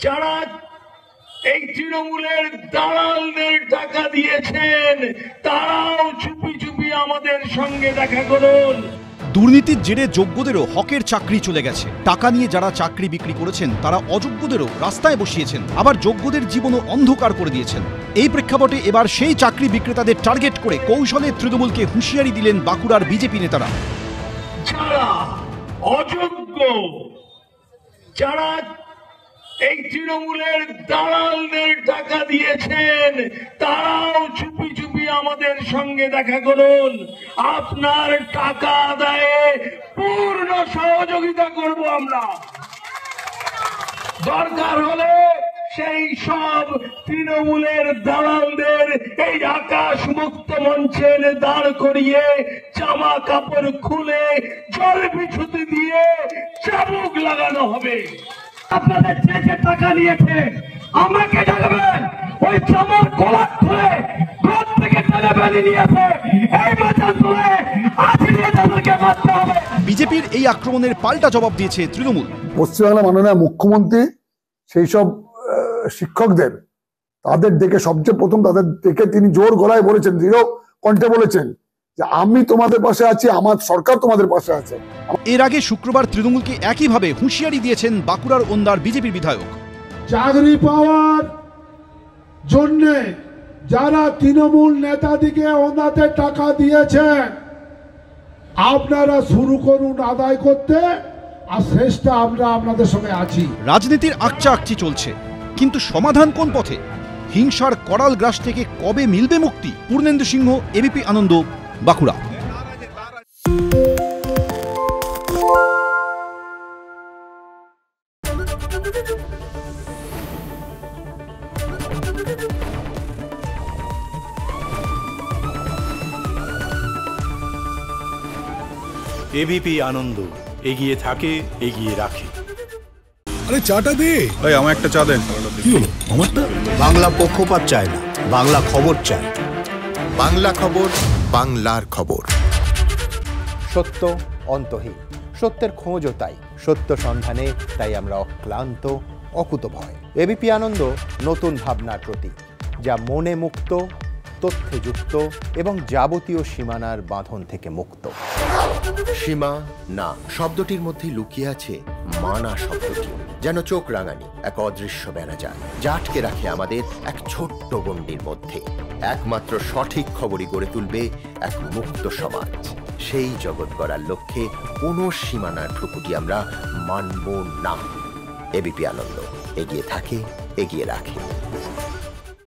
যারা এই তৃণমূলের দালালদের টাকা দিয়েছেন তারাও চুপি চুপি আমাদের সঙ্গে দেখা করুন। দুর্নীতির জেরে যোগ্যদেরও হকের চাকরি চলে গেছে। টাকা নিয়ে যারা চাকরি বিক্রি করেছেন তারা অযোগ্যদেরও রাস্তায় বসিয়েছেন, আবার যোগ্যদের জীবনও অন্ধকার করে দিয়েছেন। এই প্রেক্ষাপটে এবার সেই চাকরি বিক্রেতাদের টার্গেট করে কৌশলে তৃণমূলকে হুঁশিয়ারি দিলেন বাঁকুড়ার বিজেপি নেতারা। যারা অযোগ্য, যারা এই তৃণমূলের দালালদের টাকা দিয়েছেন তারাও চুপি চুপি আমাদের সঙ্গে দেখা করুন। আপনার টাকা আদায়ে পূর্ণ সহযোগিতা করব আমরা। দরকার হলে সেই সব তৃণমূলের দালালদের এই আকাশ মুক্ত মঞ্চে দাঁড় করিয়ে জামা কাপড় খুলে জল বিছুতি দিয়ে চাবুক লাগানো হবে। আপনাদের যে টাকা নিয়েছে আমাকে ডাকবেন, ওই জামার কলার খুলে ঘর থেকে টেনে বেরিয়ে নিয়েছে এই বাজার তুলে আজকে তাদেরকে মারতে হবে। বিজেপির এই আক্রমণের পাল্টা জবাব দিয়েছে তৃণমূল। পশ্চিমবাংলা মাননীয় মুখ্যমন্ত্রী সেই সব শিক্ষকদের তাদের ডেকে সবচেয়ে প্রথম তাদের ডেকে তিনি জোর গলায় বলেছেন, দৃঢ় কণ্ঠে বলেছেন যে আমি তোমাদের পাশে আছি, আমার সরকার তোমাদের পাশে আছে। এর আগে শুক্রবার তৃণমূলকে একইভাবে হুঁশিয়ারি দিয়েছেন বাঁকুড়ার ওন্দার বিজেপির বিধায়ক। চাকরি পাওয়ার জন্য যারা তৃণমূল নেতাদিকে ওনাতে টাকা দিয়েছেন আপনারা শুরু করুন আদায় করতে, আর শেষটা আমরা আপনাদের সঙ্গে আছি। রাজনীতির আকচা আকচি চলছে, কিন্তু সমাধান কোন পথে? হিংসার করাল গ্রাস থেকে কবে মিলবে মুক্তি? পূর্ণেন্দু সিংহ, এবিপি আনন্দ, বাঁকুড়া। এবিপি আনন্দ, এগিয়ে থাকে, এগিয়ে রাখে। আরে চাটা দে ভাই, আমার একটা চা দেন। কি হলো আমারটা? বাংলা পক্ষপাত চায় না, বাংলা খবর চায়। বাংলা খবর, বাংলার খবর। সত্য অন্তহীন, সত্যের খোঁজও তাই, সত্য সন্ধানে তাই আমরা অক্লান্ত, অকুতভয়। এবিপি আনন্দ নতুন ভাবনার প্রতীক, যা মনে মুক্ত, তথ্যে যুক্ত এবং যাবতীয় সীমানার বাঁধন থেকে মুক্ত। সীমা না শব্দটির মধ্যে লুকিয়ে আছে মানা শব্দটি, যেন চোখ রাঙানি এক অদৃশ্য বেড়াজাল, যা আটকে রাখে আমাদের এক ছোট্ট গণ্ডির মধ্যে। একমাত্র সঠিক খবরই গড়ে তুলবে এক মুক্ত সমাজ। সেই জগৎ গড়ার লক্ষ্যে কোনো সীমানার ঠুকুটি আমরা মানব না। এবিপি আনন্দ, এগিয়ে থাকে, এগিয়ে রাখে।